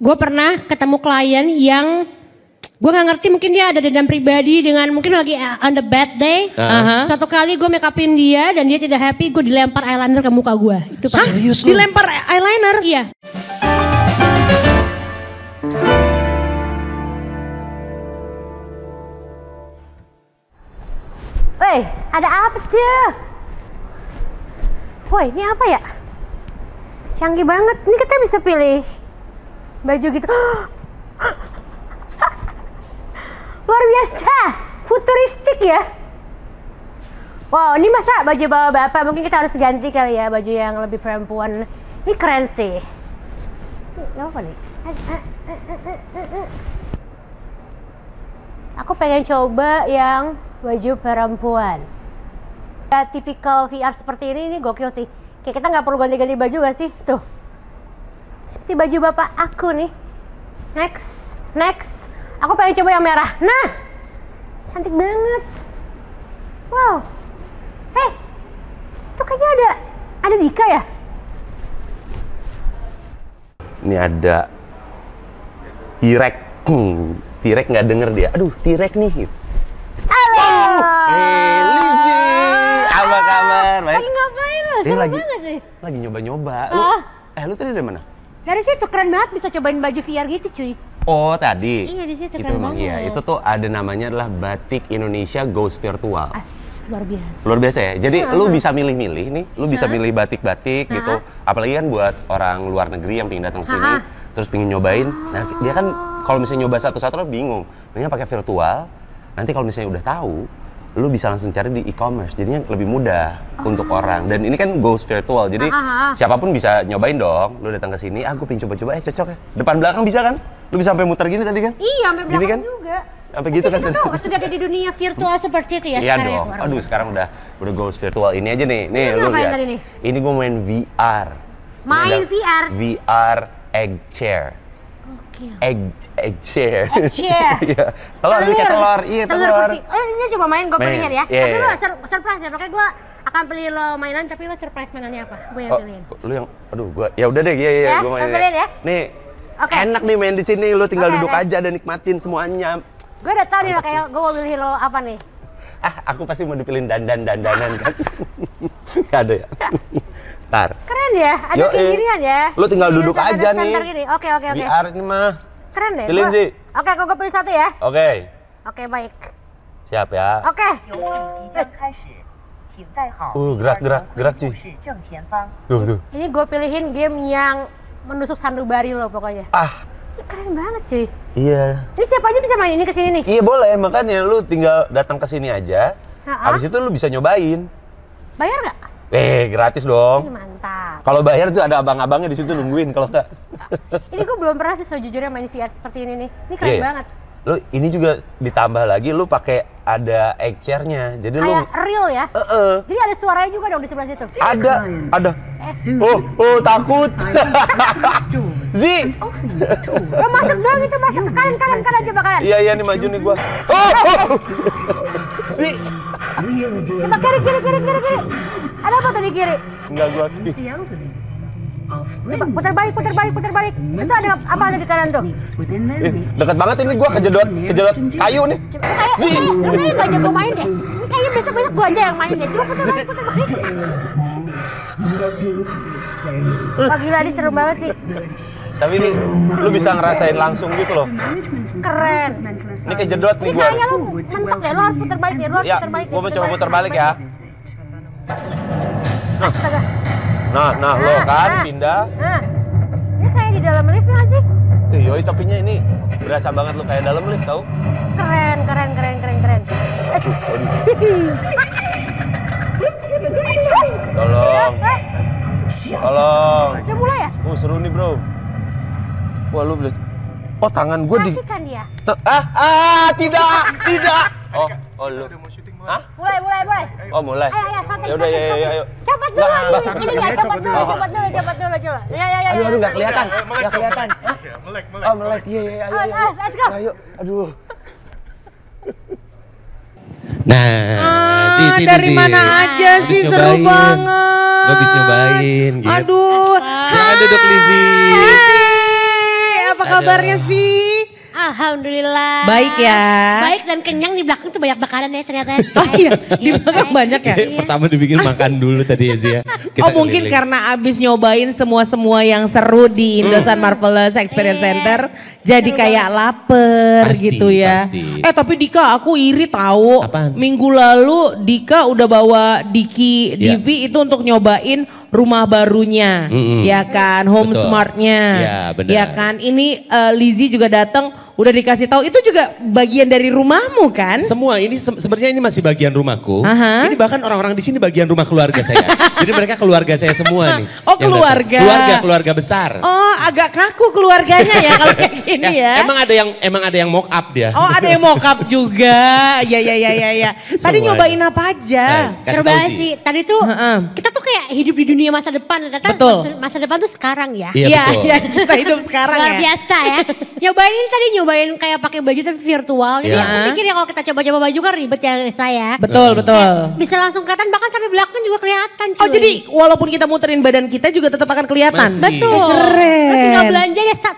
gue pernah ketemu klien yang gue nggak ngerti, mungkin dia ada dendam pribadi dengan mungkin lagi on the bad day. Suatu kali gue make upin dia dan dia tidak happy, gue dilempar eyeliner ke muka gue. Itu serius lu? Dilempar eyeliner? Iya. Woi, ada apa cuy? Woi, ini apa ya? Canggih banget. Ini kita bisa pilih baju gitu. Luar biasa, futuristik ya. Wow, ini masa baju bawa bapak? Mungkin kita harus ganti kali ya, baju yang lebih perempuan. Ini keren sih. Ini apa nih? Aku pengen coba yang baju perempuan. Ya, tipikal VR seperti ini gokil sih. Kayak kita nggak perlu ganti-ganti baju gak sih? Tuh, seperti baju bapak aku nih. Next. Aku pengen coba yang merah. Nah, cantik banget. Wow. Hey, itu kayaknya ada Dika ya? Ini ada T-Rex. T-Rex nggak denger dia. Aduh, T-Rex nih. Halo. Lizzy, apa kabar? Baik. Lagi ngapain lo? Seru banget nih. Lagi nyoba-nyoba. Lu tadi dari mana? Dari situ keren banget, bisa cobain baju VR gitu cuy. Oh tadi? Iya di situ itu keren memang banget. Iya, itu tuh ada namanya adalah Batik Indonesia Goes Virtual. Luar biasa. Luar biasa ya. Jadi lu bisa milih-milih nih, lu bisa milih batik-batik gitu. Apalagi kan buat orang luar negeri yang pengen datang sini, terus pengen nyobain. Nah dia kan kalau misalnya nyoba satu-satu lo bingung. Mendingan pakai virtual. Nanti kalau misalnya udah tahu, lu bisa langsung cari di e-commerce. Jadinya lebih mudah untuk orang. Dan ini kan goes virtual. Jadi siapapun bisa nyobain dong. Lu datang ke sini, gue pengen coba-coba, cocok ya. Depan belakang bisa kan? Lu bisa sampai muter gini tadi kan? Iya, sampai belakang kan? juga. Sampai gitu kan? Sudah ada di dunia virtual seperti itu ya? Iya dong. Aduh, sekarang udah goes virtual. Ini aja nih. Nih lu lihat. Ini gue main VR. Main VR? VR egg chair. Oke. Egg chair. Egg chair. Iya. Telur ini kayak telur. Iya, telur. Ini coba main, gue pilihin ya. Iya, tapi lu surprise ya, makanya gue akan pilih lo mainan, tapi lo surprise mainannya apa? Gue yang pilihin. Lu yang, aduh, ya udah deh, iya, gue mainin. Pilihin ya. Nih, enak nih main di sini, lu tinggal duduk aja dan nikmatin semuanya. Gue udah tau nih, kayak gue mau pilih lo apa nih? Aku pasti mau dipilihin dandanan kan. Gak ada ya? Ntar. Keren ya, ada kiri-kirian ya. Lu tinggal duduk aja nih. Oke. VR ini mah. Keren deh. Pilihin sih. Oke, gue pilih satu ya. Oke. Oke, baik. Siap ya. Oke. Gerak cuy. Tuh. Ini gue pilihin game yang menusuk sanubari lo pokoknya. Ini keren banget cuy. Iya. Ini siapa aja bisa main ini kesini nih? Iya boleh, makanya lu tinggal datang ke sini aja. Habis itu lu bisa nyobain. Bayar nggak? Gratis dong. Ini mantap. Kalau bayar tuh ada abang-abangnya di situ nungguin kalau nggak. Ini gue belum pernah sih sejujurnya main VR seperti ini nih. Ini keren banget. Lu ini juga ditambah lagi lu pakai ada egg chair-nya. Jadi kayak lu real ya? Jadi ada suaranya juga dong di sebelah situ? Ada. Oh, takut. Zi. Lo masuk dong itu, masuk ke kanan coba kanan. Iya nih maju nih gua. Zi. Coba kiri. Ada apa tadi kiri? Enggak gua kiri. Coba putar balik. Itu ada apa ada di kanan tuh? Deket banget ini gua kejedot kayu nih. Zi. Ini gak jago main deh. Ini kayaknya besok gua aja yang main deh. Coba putar balik. Wah gila, ini seru banget sih. Tapi ini lu bisa ngerasain langsung gitu loh. Keren. Ini kejedot nih gua. Ini kayaknya lu mentok deh, lo harus putar balik deh. Ya, gua mencoba putar balik ya. Nah, lo kan pindah. Ini kayak di dalam lift nggak sih? Yoi, topinya ini berasa banget lu kayak dalam lift tau? Keren. Tolong. Udah mulai ya? Seru nih bro. Wah lu belas. Oh tangan gue di. Matikan dia. Tidak. Oh lu. Hah? Mulai. Oh mulai. Ayo, santai. Ya udah, ayo. Cepat dulu. Ini ya, cepat dulu, coba. Ya. Aduh, nggak kelihatan. Melek. Oh melek. Iya. Let's go. Ayo. Aduh. Nah, dari mana aja sih, seru banget. Gue habis nyobain gitu. Aduh. Jangan duduk Lizzy. Apa kabarnya sih? Alhamdulillah. Baik ya. Baik dan kenyang, di belakang tuh banyak makanan ya ternyata. Oh iya, di belakang banyak ya? Pertama dibikin makan dulu tadi ya Zia. Oh mungkin karena abis nyobain semua yang seru di Indosat Marvelous Experience Center. Jadi kayak lapar Pasti, gitu ya. pasti. Tapi Dika aku iri tahu. Apaan? Minggu lalu Dika udah bawa Diki Iya. Divi itu untuk nyobain rumah barunya. Ya kan, home Betul. smartnya. Ya, benar. Ya kan, ini Lizzie juga datang udah dikasih tahu itu juga bagian dari rumahmu kan? Semua ini sebenarnya ini masih bagian rumahku. Aha. Ini bahkan orang-orang di sini bagian rumah keluarga saya. Jadi mereka keluarga saya semua nih. Oh, yang keluarga. datang. Keluarga besar. Oh agak kaku keluarganya ya kalau kayak gini ya. Emang ada yang mock up dia. Oh ada yang mokap juga. Ya. Tadi Semuanya. nyobain apa aja? Kasih Seru tahu, banget Zi. sih. Tadi tuh Heeh. kita tuh kayak hidup di dunia masa depan. Ternyata Betul. masa depan tuh sekarang ya. Iya, betul. Iya, kita hidup sekarang Luar ya. biasa ya. Nyobain ini tadi nyobain kayak pakai baju tapi virtual. Jadi Iya. aku pikir ya kalau kita coba-coba baju kan ribet ya saya. Betul. Bisa langsung kelihatan bahkan sampai belakang juga kelihatan cuy. Oh jadi walaupun kita muterin badan kita juga tetap akan kelihatan. Masih. betul. Keren. Terus tinggal belanja ya sat.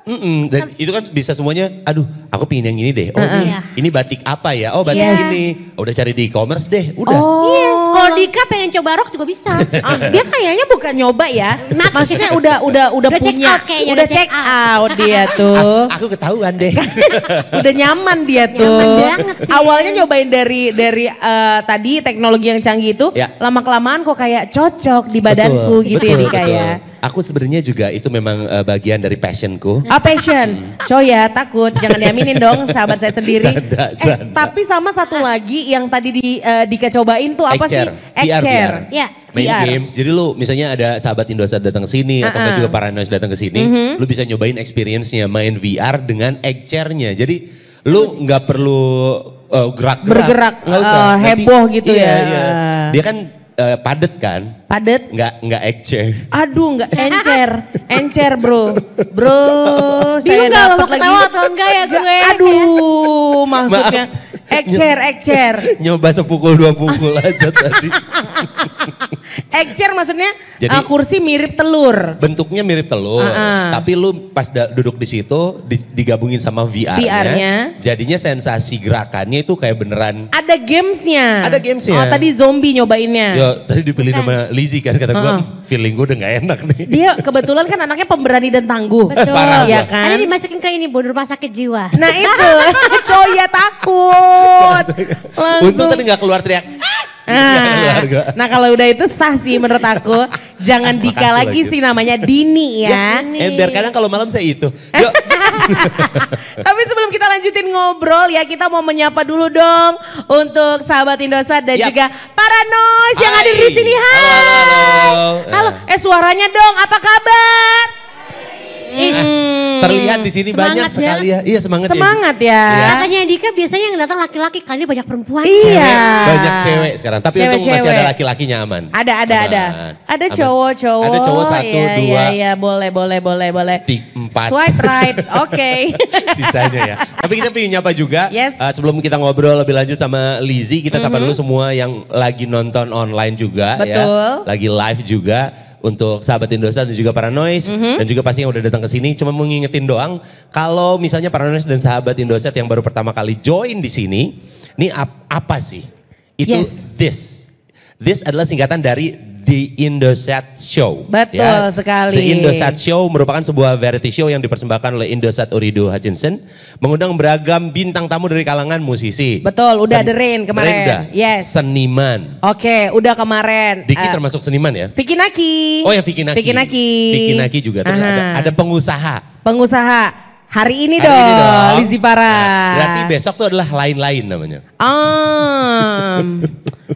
Dan itu kan bisa semuanya, aduh aku pingin yang ini deh. Oh Iya. ini batik apa ya? Oh batik Iya. ini. Udah cari di e-commerce deh, udah. Yes, kalau Dika pengen coba rok juga bisa. Dia kayaknya bukan nyoba ya. Maksudnya udah Udah check punya, out kayaknya, udah udah check check out dia tuh. Aku ketahuan deh. Udah nyaman dia tuh. Nyaman banget sih. Awalnya nyobain dari tadi teknologi yang canggih itu, Ya. lama-kelamaan kok kayak cocok di badanku gitu ya Dika ya. Aku sebenarnya juga itu memang bagian dari passionku. Passion. Coy ya takut, jangan diaminin dong sahabat saya sendiri. Canda. Tapi sama satu lagi yang tadi Dika cobain tuh apa sih? VR. Ya. Main VR. games, jadi lu misalnya ada sahabat Indosat datang ke sini atau enggak juga Paranoid datang ke sini, lu bisa nyobain experience-nya main VR dengan egg chair-nya. Jadi lu nggak perlu gerak-gerak, Bergerak, nggak usah. Nanti- heboh gitu iya, ya. Iya. Dia kan padet kan, Padet. nggak egg chair. Aduh nggak encer bro. Bro saya Bingung gak lo dapet mau ketawa atau enggak ya gue? Aduh maksudnya egg chair. Nyoba sepukul dua pukul aja tadi. Egg chair maksudnya Jadi- kursi mirip telur. Bentuknya mirip telur, tapi lu pas duduk di situ digabungin sama VR-nya, VR-nya. jadinya sensasi gerakannya itu kayak beneran. Ada gamesnya. Ada gamesnya. Oh tadi zombie nyobainnya. Ya tadi dipilih sama Lizzie kan, kata gua feeling gue udah gak enak nih. Dia kebetulan kan anaknya pemberani dan tangguh. Betul. Parah Ya gua. kan? Ada dimasukin ke ini bu, rumah sakit jiwa. Nah itu, coy ya takut. Untung tadi gak keluar teriak. keluarga. Nah kalau udah itu sah sih menurut aku. Jangan Dika Makasih lagi lagi. sih namanya Dini ya. Biar kadang kalau malam saya itu. Yuk. Tapi sebelum kita lanjutin ngobrol ya kita mau menyapa dulu dong untuk sahabat Indosat dan Yap. juga para noise yang Hai. hadir di sini. Hai. Halo. Halo, suaranya dong apa kabar? Terlihat di sini Semangat banyak ya. sekali ya. Iya semangat, Semangat ya. Katanya Dika biasanya yang datang laki-laki, kali ini banyak perempuan. Iya. Banyak cewek sekarang. Tapi untung masih Cewek-cewek. ada laki-lakinya aman. Ada. Aman. Ada Aman. cowok-cowok. Ada cowok satu, Iya, dua. Iya, boleh. 4. Swipe right, oke. Sisanya ya. Tapi kita pengen nyapa juga. Yes. Sebelum kita ngobrol lebih lanjut sama Lizzie, kita sapa dulu semua yang lagi nonton online juga Betul. ya. Lagi live juga. Untuk sahabat Indosat dan juga Paranoid dan juga pasti yang udah datang ke sini, cuma mau ngingetin doang kalau misalnya Paranoid dan sahabat Indosat yang baru pertama kali join di sini, ini apa sih? Itu Yes. This adalah singkatan dari The Indosat Show. Betul sekali. The Indosat Show merupakan sebuah variety show yang dipersembahkan oleh Indosat Uridu Hutchinson, mengundang beragam bintang tamu dari kalangan musisi. Betul, udah The Rain kemarin. Rain udah. Yes. Seniman. Oke, udah kemarin. Diki termasuk seniman ya? Vicky Naki. Oh ya Vicky Naki. Vicky Naki juga. Terus Aha. ada pengusaha. Pengusaha. Hari ini Hari dong, ini dong. Lizzie Para. Nah, berarti besok tuh adalah lain-lain namanya.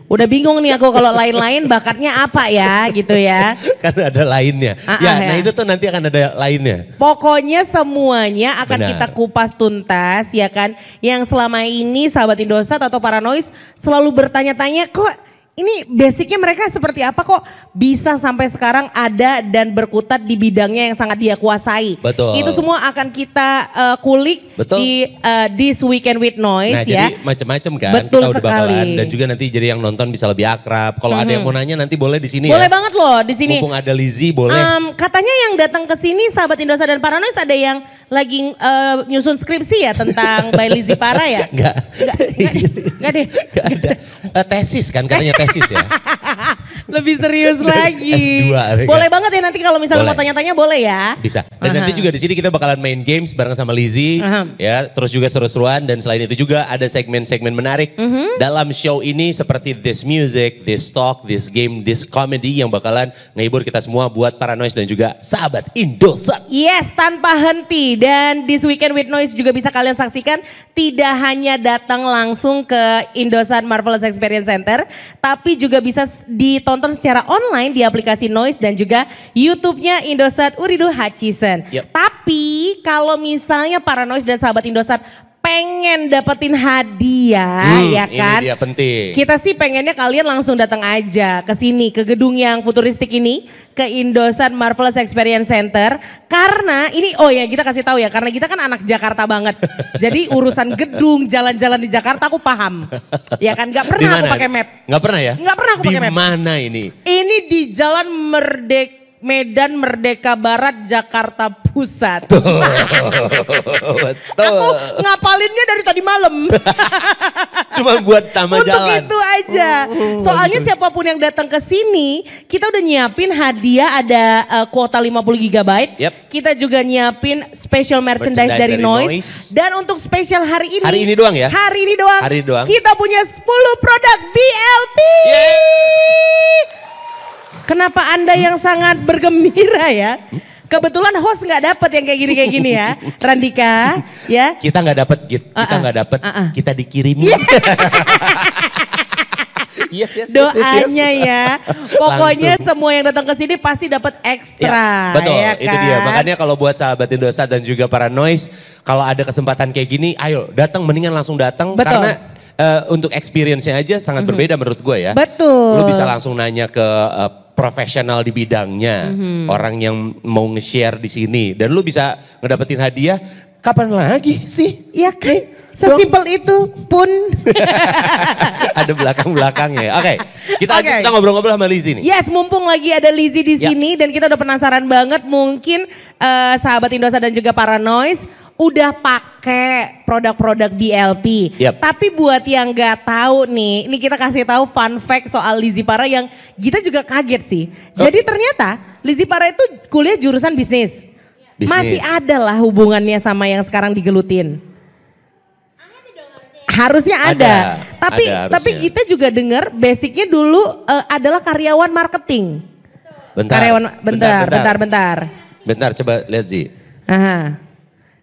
Udah bingung nih aku kalau lain-lain bakatnya apa ya gitu ya. Kan ada lainnya. Nah ya. itu tuh nanti akan ada lainnya. Pokoknya semuanya akan Benar. kita kupas tuntas ya kan. Yang selama ini sahabat Indosat atau Paranoid selalu bertanya-tanya kok ini basicnya mereka seperti apa kok bisa sampai sekarang ada dan berkutat di bidangnya yang sangat dia kuasai. Betul. Itu semua akan kita kulik Betul. di This Weekend with Noise Nah ya. jadi macam-macam kan Betul kita udah bakalan sekali. dan juga nanti jadi yang nonton bisa lebih akrab. Kalau ada yang mau nanya nanti boleh di sini Boleh ya. banget loh di sini. Mumpung ada Lizzie boleh. Katanya yang datang ke sini sahabat Indosat dan Paranoid ada yang lagi nyusun skripsi ya tentang By Lizzy Para ya? Enggak. Enggak deh. Tesis kan, katanya tesis ya. Lebih serius lagi. S2, Rega. Boleh banget ya nanti kalau misalnya Boleh. mau tanya-tanya boleh ya. Bisa. Dan nanti juga di sini kita bakalan main games bareng sama Lizzy, ya. Terus juga seru-seruan dan selain itu juga ada segmen-segmen menarik dalam show ini seperti this music, this talk, this game, this comedy yang bakalan ngehibur kita semua buat para noise dan juga sahabat Indosat. Yes, tanpa henti. Dan This Weekend with Noise juga bisa kalian saksikan tidak hanya datang langsung ke Indosat Marvelous Experience Center, tapi juga bisa ditonton secara online di aplikasi Noise dan juga YouTube-nya Indosat Uridu Hachisen. Yep. Tapi kalau misalnya para Noise dan sahabat Indosat pengen dapetin hadiah ya kan. Ini dia penting. Kita sih pengennya kalian langsung datang aja ke sini, ke gedung yang futuristik ini, ke Indosat Marvelous Experience Center. Karena ini, oh ya kita kasih tahu ya, karena kita kan anak Jakarta banget. Jadi urusan gedung, jalan-jalan di Jakarta aku paham. Ya kan, gak pernah aku pakai map. Gak pernah ya? Nggak pernah aku pakai map. Di mana ini? Ini di Jalan Medan Merdeka Barat, Jakarta Pusat. Betul. Aku ngapalinnya dari tadi malam. Cuma buat tambah Untuk jalan. itu aja. Soalnya siapapun yang datang ke sini, kita udah nyiapin hadiah ada kuota 50 GB. Yep. Kita juga nyiapin special merchandise dari Noise. Dan untuk spesial hari ini. Hari ini doang ya? Hari ini doang. Hari ini doang. Kita punya 10 produk BLP. Kenapa Anda yang sangat bergembira ya? Kebetulan host nggak dapet yang kayak gini ya, Randika, ya. Kita nggak dapet, kita nggak dapet, kita dikirimin. Yes. Doanya ya, pokoknya semua yang datang ke sini pasti dapat ekstra. Ya, betul, ya itu kan? dia. Makanya kalau buat sahabat Indosat dan juga para noise, kalau ada kesempatan kayak gini, ayo datang, mendingan langsung datang. Betul. Karena untuk experience-nya aja sangat berbeda menurut gue ya. Betul. Lu bisa langsung nanya ke profesional di bidangnya, orang yang mau nge-share di sini, dan lu bisa ngedapetin hadiah. Kapan lagi sih? Ya kan, sesimpel itu pun. Ada belakang-belakangnya. Oke, kita ngobrol-ngobrol sama Lizzy nih. Yes, mumpung lagi ada Lizzy di sini dan kita udah penasaran banget, mungkin sahabat Indosat dan juga para noise udah pakai produk-produk BLP. Yep. Tapi buat yang nggak tahu nih, ini kita kasih tahu fun fact soal Lizzy Para yang kita juga kaget sih. Jadi ternyata Lizzy Para itu kuliah jurusan bisnis. Masih ada lah hubungannya sama yang sekarang digelutin. Harusnya ada. Tapi kita juga dengar basicnya dulu adalah karyawan marketing. Bentar. Bentar, coba lihat Zi. Aha.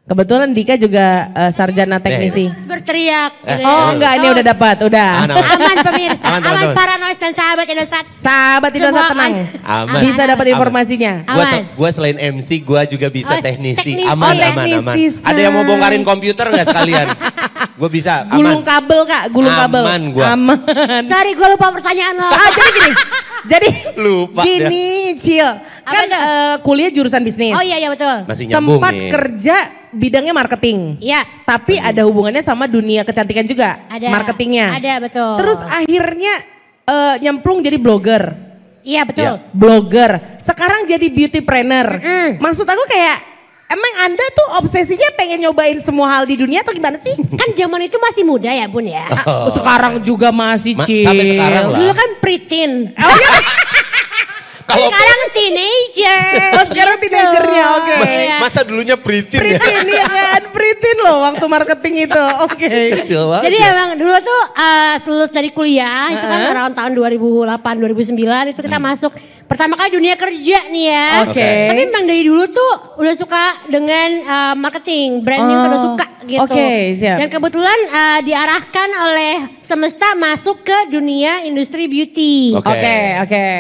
Kebetulan Dika juga sarjana teknisi. Harus berteriak. Gitu. Oh enggak, ini udah dapat, udah. Aman pemirsa, Aman, aman teman-teman. para noise dan sahabat Indosat. Sahabat Indosat Semua tenang. Aman. Bisa dapat informasinya. Aman. Gue selain MC, gue juga bisa Oh, teknisi. teknisi. Aman. Teknisi, Ada yang mau bongkarin komputer nggak sekalian? Gue bisa, Gulung aman. kabel Kak, gulung kabel. Aman gua. Aman. Sorry gue lupa pertanyaan lo. Jadi gini. Jadi Lupa gini, Cil. Kan Apa kuliah jurusan bisnis. Oh iya betul. Masih nyambung Sempat nih. kerja bidangnya marketing. Iya. Tapi ada hubungannya sama dunia kecantikan juga. Ada. Marketingnya. Ada betul. Terus akhirnya nyemplung jadi blogger. Iya betul. Blogger. Sekarang jadi beautypreneur. Maksud aku kayak, emang Anda tuh obsesinya pengen nyobain semua hal di dunia atau gimana sih? Kan zaman itu masih muda ya Bun ya. Sekarang juga masih Cil. Sampai sekarang lah. Dulu kan preteen. Oh, iya? Kalau Sekarang teenager. Oh, sekarang teenagernya, oke. Iya. masa dulunya pritin ya? Pritin ya kan, pritin loh waktu marketing itu. Oke. Kecil banget. Jadi ya. emang dulu tuh lulus dari kuliah itu kan around tahun 2008 2009 itu kita masuk pertama kali dunia kerja nih ya. Oke. Tapi memang dari dulu tuh udah suka dengan marketing, branding udah suka gitu. Oke, siap. Dan kebetulan diarahkan oleh semesta masuk ke dunia industri beauty. Oke.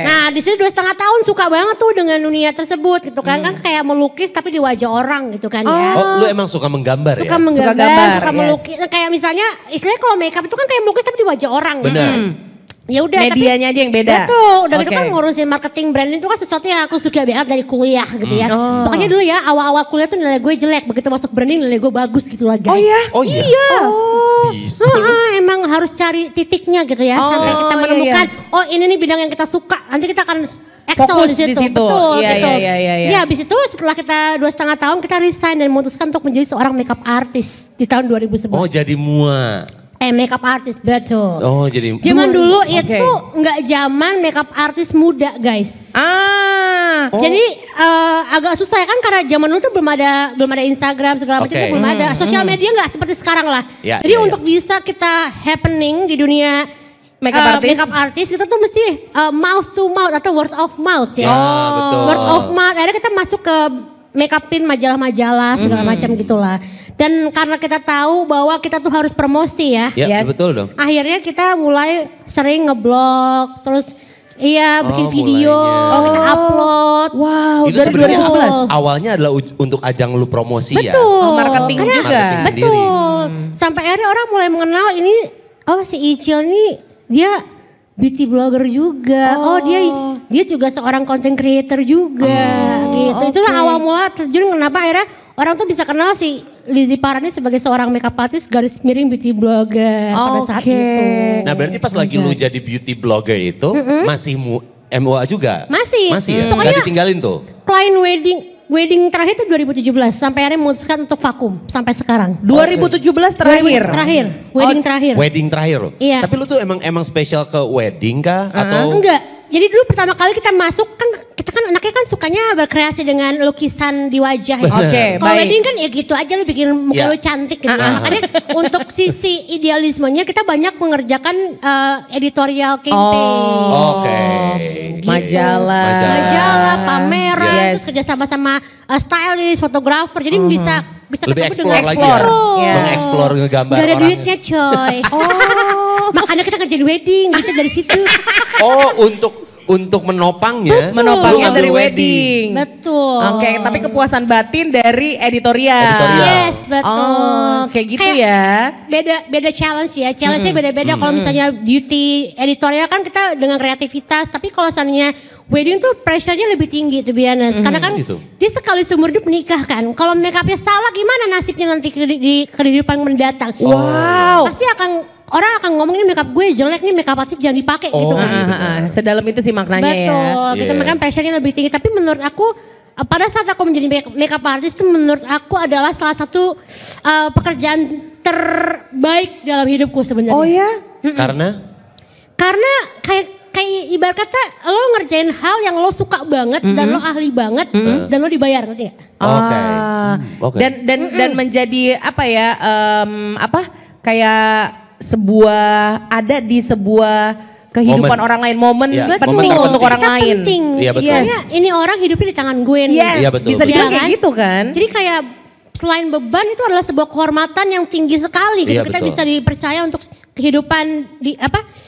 Nah di sini 2,5 tahun suka banget tuh dengan dunia tersebut gitu kan. Kan kayak melukis tapi di wajah orang gitu kan ya. Oh, lu emang suka menggambar Suka ya? menggambar, gambar, suka yes. melukis. Nah, kayak misalnya istilahnya kalau makeup itu kan kayak melukis tapi di wajah orang. Benar. Ya. Ya udah, medianya aja yang beda. Betul, udah gitu Oke. kan ngurusin marketing brand itu kan sesuatu yang aku suka banget dari kuliah gitu ya. Pokoknya dulu ya awal-awal kuliah tuh nilai gue jelek, begitu masuk branding nilai gue bagus gitu lah guys. Oh ya? Oh iya? Iya. Bisa. Emang harus cari titiknya gitu ya sampai kita iya, menemukan oh ini nih bidang yang kita suka. Nanti kita akan excel Fokus di di situ. situ. Betul Iya, gitu. iya, iya, iya. Ya habis itu setelah kita 2,5 tahun kita resign dan memutuskan untuk menjadi seorang makeup artist di tahun 2011. Oh jadi mua. Makeup artist betul. Oh jadi. Zaman dulu Oke. itu nggak zaman makeup artist muda guys. Jadi agak susah ya kan karena zaman dulu tuh belum ada Instagram segala macam Oke. tuh belum ada. Sosial media nggak seperti sekarang lah. Ya, Jadi ya, untuk bisa kita happening di dunia Makeup artist? makeup artist itu tuh mesti mouth to mouth atau word of mouth ya. Ya betul. Word of mouth. Akhirnya kita masuk ke makeupin majalah-majalah segala macam gitulah. Dan karena kita tahu bahwa kita tuh harus promosi ya. Ya Yes. betul dong. Akhirnya kita mulai sering ngeblog, terus bikin Oh, video, mulainya. upload. Wow, Itu dari sebenarnya 2011. awalnya adalah untuk ajang lu promosi ya. Betul. Marketing Karena- juga. Marketing sendiri. Betul. Sampai akhirnya orang mulai mengenal ini, oh si Icil ini dia beauty blogger juga. Oh, dia juga seorang content creator juga gitu. Itulah awal mula terjun kenapa akhirnya orang tuh bisa kenal si Lizzy Para ini sebagai seorang makeup artist garis miring beauty blogger pada saat Oke. itu. Nah berarti pas lagi lu jadi beauty blogger itu masih MUA juga? Masih. Masih ya? Pokoknya- Gak ditinggalin tuh? Klien wedding terakhir itu 2017 sampai akhirnya memutuskan untuk vakum sampai sekarang. 2017 terakhir. Wedding terakhir. Wedding terakhir loh? Iya. Tapi lu tuh emang spesial ke wedding kah? Atau? Enggak. Jadi dulu pertama kali kita masuk kan kita kan anaknya kan sukanya berkreasi dengan lukisan di wajah ya. Oke, Kalau baik. wedding kan ya gitu aja lu bikin muka Ya. lu cantik gitu ya. Makanya untuk sisi idealismenya kita banyak mengerjakan editorial campaign. Oke. Majalah. Majalah, pameran, Yes. terus kerja sama stylist, fotografer. Jadi bisa Lebih ketemu explore lagi ya? Explore. Iya. Mengeksplor ngegambar Gak ada orang. duitnya coy. Makanya kita kerjain wedding gitu dari situ. Oh untuk menopangnya. Menopangnya lu ambil dari wedding. Betul. Oke, tapi kepuasan batin dari editorial. Editorial. Yes, betul. Oh, kayak gitu Kayak ya. Beda challenge ya. Challenge-nya beda-beda. Kalau misalnya beauty editorial kan kita dengan kreativitas, tapi kalau misalnya wedding tuh pressure-nya lebih tinggi to be honest. Karena kan Gitu. dia sekali seumur hidup menikah kan. Kalau make up-nya salah gimana nasibnya nanti di kehidupan mendatang. Wow. Pasti orang akan ngomong ini makeup gue jelek nih, makeup artist jangan dipakai gitu kan. Sedalam itu sih maknanya ya. Betul, gitu Iya. makanya pressure-nya lebih tinggi. Tapi menurut aku pada saat aku menjadi makeup artist itu menurut aku adalah salah satu pekerjaan terbaik dalam hidupku sebenarnya. Oh ya? Karena kayak ibarat kata lo ngerjain hal yang lo suka banget dan lo ahli banget dan lo dibayar ngerti gak? Oke. Oke. Dan menjadi apa ya? Kayak sebuah ada di sebuah kehidupan Momen. orang lain, momen Iya, penting momen untuk terpenting. orang Kita lain. penting. Iya, betul. Istilahnya ini orang hidupnya di tangan gue nih. Yes, Iya, betul, bisa betul. dibilang Iya kayak kan? gitu kan? Jadi kayak selain beban itu adalah sebuah kehormatan yang tinggi sekali gitu. Iya, Kita betul. bisa dipercaya untuk kehidupan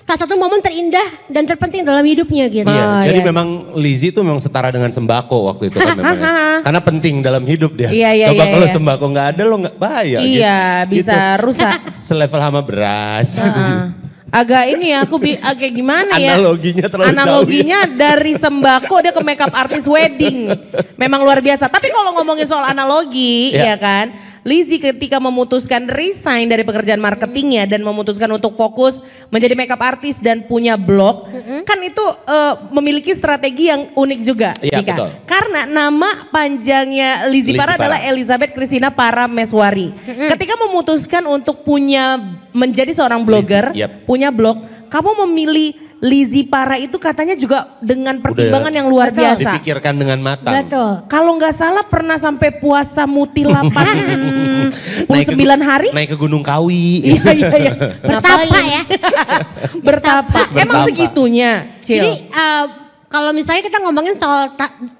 salah satu momen terindah dan terpenting dalam hidupnya gitu. Iya, Oh, jadi yes. memang Lizzy itu memang setara dengan sembako waktu itu kan memang. Karena penting dalam hidup dia. Iya, iya, Coba iya, kalau iya. sembako nggak ada lo nggak bahaya. Iya, gitu. bisa rusak. Selevel sama beras. Agak ini ya, agak gimana ya? Analoginya terlalu jauh ya. Analoginya dari sembako dia ke makeup artist wedding. Memang luar biasa. Tapi kalau ngomongin soal analogi, Ya. ya kan? Lizzy ketika memutuskan resign dari pekerjaan marketingnya dan memutuskan untuk fokus menjadi makeup artist dan punya blog, kan itu memiliki strategi yang unik juga, Iya, Dika. betul. Karena nama panjangnya Lizzy Lizzy Para Para. adalah Elizabeth Christina Para Meswari. Ketika memutuskan untuk menjadi seorang blogger, Lizzy, yep. punya blog, kamu memilih Lizzy Para itu katanya juga dengan pertimbangan yang luar Betul. biasa. Dipikirkan dengan matang. Betul. Kalau nggak salah pernah sampai puasa mutilapan 9 hari. Naik ke Gunung Kawi. Iya iya iya. Bertapa Ngapain? ya. Bertapa. Emang Bertapa. segitunya, Cil. Jadi kalau misalnya kita ngomongin soal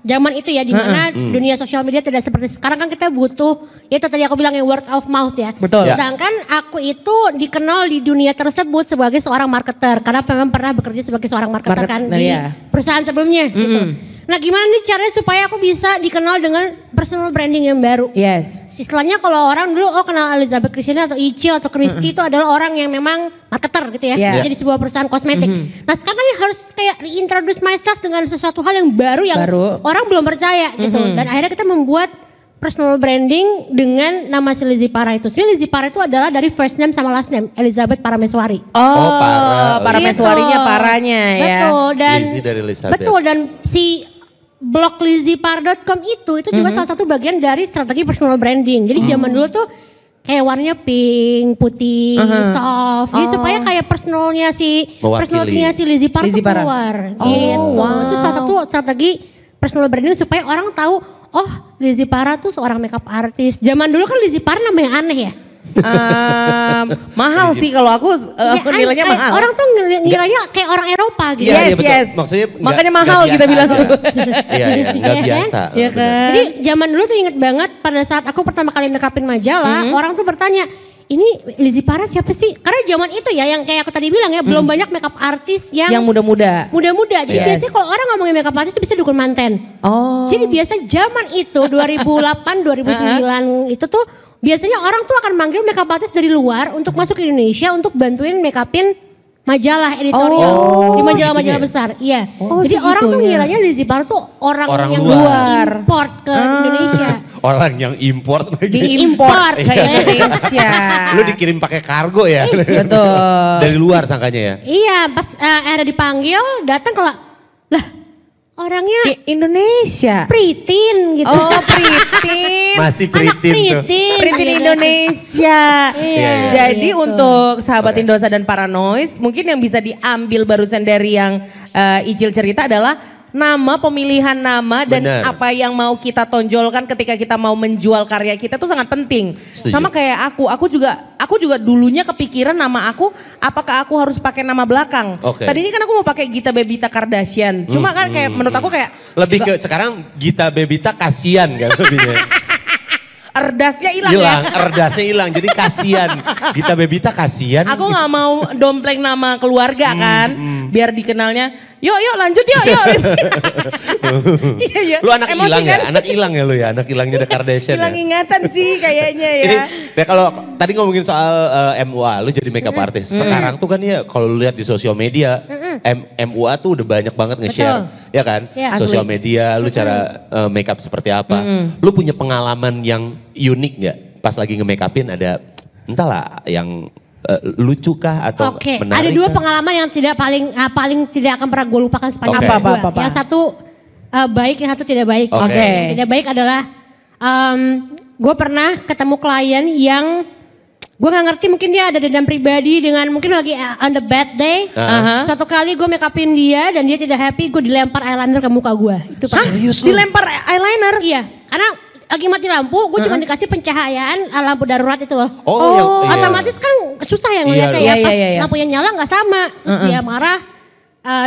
zaman itu ya di mana dunia sosial media tidak seperti sekarang kan kita butuh ya itu tadi aku bilang yang word of mouth ya. Betul. Ya. Sedangkan aku itu dikenal di dunia tersebut sebagai seorang marketer karena memang pernah bekerja sebagai seorang marketer kan di iya. perusahaan sebelumnya gitu. Nah gimana nih caranya supaya aku bisa dikenal dengan personal branding yang baru? Yes. Istilahnya kalau orang dulu kenal Elizabeth Christiana atau Icil atau Christy itu adalah orang yang memang marketer gitu ya. Yeah. Jadi sebuah perusahaan kosmetik. Nah sekarang ini harus kayak reintroduce myself dengan sesuatu hal yang baru yang orang belum percaya gitu. Dan akhirnya kita membuat personal branding dengan nama si Lizzy Para itu. Sebenarnya Lizzy Para itu adalah dari first name sama last name, Elizabeth Parameswari. Parameswarinya paranya ya. Betul, dan Lizzy dari Elizabeth. betul, dan si blog lizzypara.com itu juga salah satu bagian dari strategi personal branding. Jadi zaman dulu tuh kayak warnanya pink, putih, soft. Jadi supaya kayak personalnya si Lizzy Para tuh keluar. Gitu. Itu salah satu strategi personal branding supaya orang tahu, oh Lizzy Para tuh seorang makeup artist. Zaman dulu kan Lizzy Para namanya aneh ya. Mahal sih kalau aku nilainya mahal. Orang tuh ngiranya kayak orang Eropa gitu. Yes. Maksudnya makanya mahal kita bilang. Iya, nggak biasa. Iya kan? Jadi zaman dulu tuh inget banget pada saat aku pertama kali makeupin majalah, orang tuh bertanya, ini Lizzy Para siapa sih? Karena zaman itu ya yang kayak aku tadi bilang ya, belum banyak makeup artis yang muda-muda. Jadi biasanya kalau orang ngomongin makeup artis itu bisa dukun manten. Jadi biasa zaman itu 2008, 2009 itu tuh biasanya orang tuh akan manggil makeup artist dari luar untuk masuk ke Indonesia untuk bantuin makeupin majalah editorial di majalah-majalah besar. Iya. Jadi orang tuh ngiranya Lizzy Para tuh orang yang luar import ke Indonesia. Orang yang import lagi. Diimport ke Indonesia. Lu dikirim pakai kargo ya? Betul. Dari luar sangkanya ya? Iya, pas era dipanggil datang lah orangnya di Indonesia. Pritin gitu. Oh, Pritin. Masih Pritin tuh. Pritin Indonesia. Jadi untuk sahabat Indosa dan Paranoise, mungkin yang bisa diambil barusan dari yang Icil cerita adalah pemilihan nama dan apa yang mau kita tonjolkan ketika kita mau menjual karya kita tuh sangat penting. Setuju. Sama kayak aku juga dulunya kepikiran nama aku, apakah aku harus pakai nama belakang? Tadinya kan aku mau pakai Gita Bebita Kardashian. Cuma kan kayak menurut aku kayak lebih ke sekarang Gita Bebita kasian kan lebihnya. Erdasnya hilang. Erdasnya hilang jadi kasian. Gita Bebita kasian. Aku nggak mau dompleng nama keluarga kan, biar dikenalnya. Yuk lanjut yuk. Iya. Lu anak hilang kan? Anak hilang ya lu ya, anak hilangnya The Kardashian. Hilang ingatan sih kayaknya ya. Ini kalau tadi ngomongin soal MUA, lu jadi makeup artist. Sekarang tuh kan ya kalau lu lihat di sosial media, MUA tuh udah banyak banget nge-share, ya kan? Sosial media, lu cara makeup seperti apa. Lu punya pengalaman yang unik nggak? Pas lagi nge-makeupin ada entahlah yang lucu kah atau menarik? Ada dua pengalaman yang paling tidak akan pernah gue lupakan sepanjang hidup gue. Yang satu baik, yang satu tidak baik. Yang tidak baik adalah gue pernah ketemu klien yang gue nggak ngerti, mungkin dia ada dendam pribadi dengan mungkin lagi on the bad day. Suatu kali gue make upin dia dan dia tidak happy, gue dilempar eyeliner ke muka gue. Itu serius lu? Dilempar eyeliner? Iya, karena lagi mati lampu, gue cuma dikasih pencahayaan lampu darurat itu loh. Otomatis kan susah ya ngeliatnya ya. Pas lampunya nyala nggak sama, terus dia marah,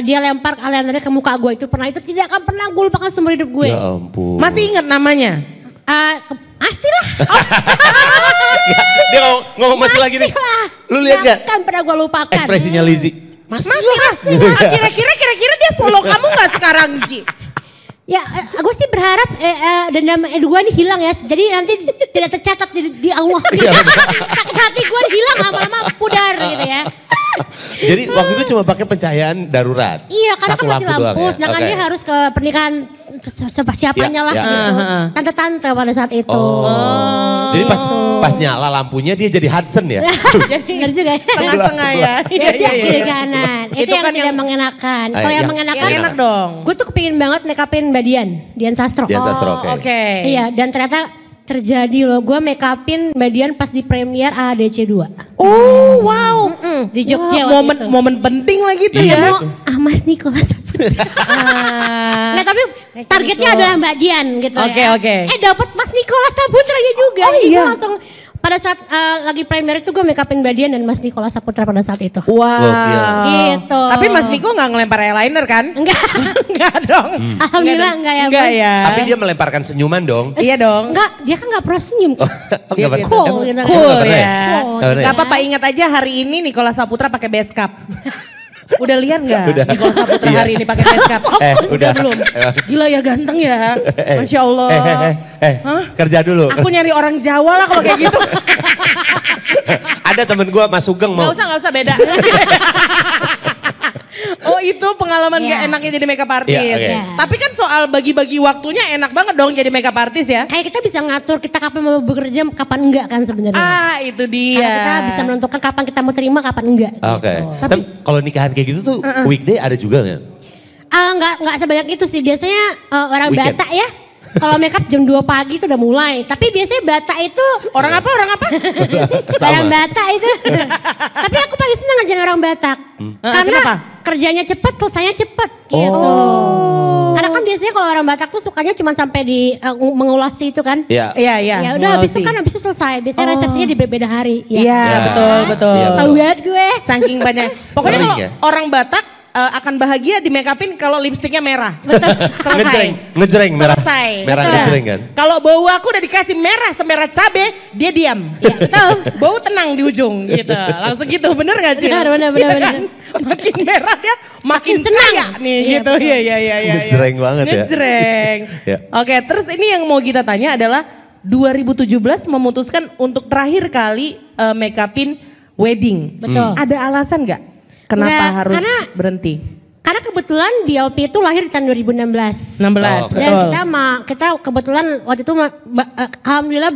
dia lempar eyeliner ke muka gue. Itu tidak akan pernah gue lupakan seumur hidup gue. Ya ampun. Masih ingat namanya? Pastilah. Dia ngomong masih lagi nih. Lu lihat gak? Kan pernah gue lupakan. Ekspresinya Lizzy. Masih. Kira-kira follow kamu nggak sekarang, Ji? Ya, gue sih berharap dendam gue nih hilang ya. Jadi nanti tidak tercatat di Allah. Sakit hati gue hilang lama-lama pudar gitu ya. Jadi waktu itu cuma pakai pencahayaan darurat. Iya, karena satu kan mati lampu. Ya? Sedangkan dia harus ke pernikahan siapanya lah gitu. Tante-tante pada saat itu. Jadi pas nyala lampunya dia jadi Hudson ya? Benar juga ya. Setengah-setengah ya. Iya, kiri kanan. Itu yang tidak mengenakan. Kalau yang mengenakan, enak dong. Gue tuh kepingin banget make upin Mbak Dian Sastro. Dian Sastro, oke. Iya, dan ternyata terjadi loh. Gue make upin Mbak Dian pas di premier AADC 2. Oh wow. Di Jogja momen penting lagi tuh ya. Mas Nikola Saputra. Nah tapi targetnya adalah Mbak Dian gitu ya. Oke. Dapat Mas Nikola Saputranya juga. Oh iya. Langsung pada saat lagi premier itu gue make upin Mbak Dian dan Mas Nikola Saputra pada saat itu. Wow. Gitu. Tapi Mas Niko gak ngelempar eyeliner kan? Enggak. Enggak dong. Alhamdulillah enggak ya. Enggak ya. Tapi dia melemparkan senyuman dong. Iya dong. Enggak, dia kan gak pernah senyum. Enggak pernah. Cool gitu. Cool ya. Cool. Gak apa-apa, ingat aja hari ini Nikola Saputra pakai base cap. Udah lihat nggak Udah. Nicole Saputra Iya. hari ini pakai face cap? udah. belum. Gila ya ganteng ya. Masya Allah. Hah? Kerja dulu. Aku nyari orang Jawa lah kalau kayak gitu. Ada temen gue Mas Sugeng mau. Gak usah beda. Oh itu pengalaman Iya. gak enaknya jadi makeup artist. Iya, oke. Tapi kan soal bagi-bagi waktunya enak banget dong jadi makeup artist ya. Kayak kita bisa ngatur kita kapan mau bekerja, kapan enggak kan sebenarnya. Ah itu dia. Karena kita bisa menentukan kapan kita mau terima, kapan enggak. Oke. Gitu. Tapi kalau nikahan kayak gitu tuh weekday ada juga nggak? Enggak sebanyak itu sih. Biasanya orang Weekend. Batak ya. Kalau makeup jam 2 pagi itu udah mulai. Tapi biasanya Batak itu Orang apa? orang Batak itu. Tapi aku paling senang ngerjain orang Batak. Karena kenapa? kerjanya cepet, selesainya cepet gitu. Karena kan biasanya kalau orang Batak tuh sukanya cuma sampai di mengulasi itu kan. Iya. Iya. Ya udah habis itu kan habis itu selesai. Biasanya resepsinya di berbeda hari. Iya Ya. betul. Iya, Tahu banget gue. Saking banyak. Pokoknya Sering kalau ya? orang Batak akan bahagia di make upin kalau lipstiknya merah. Ngejreng, Selesai. ngejreng merah. Selesai. Merah Betul. ngejreng kan? Kalau bau aku udah dikasih merah semerah cabe, dia diam. Ya, betul. Bau tenang di ujung gitu. Langsung gitu, bener gak sih? Benar. Makin merah dia makin senang. kaya nih Iya, gitu. betul. Iya. Ngejreng banget ya. Ngejreng. Ya. Oke, terus ini yang mau kita tanya adalah 2017 memutuskan untuk terakhir kali make upin wedding. Betul. Ada alasan gak? Kenapa Nggak, harus karena- berhenti? Karena kebetulan BLP itu lahir di tahun 2016. 16, Oh, oke. Dan betul. kita kebetulan waktu itu alhamdulillah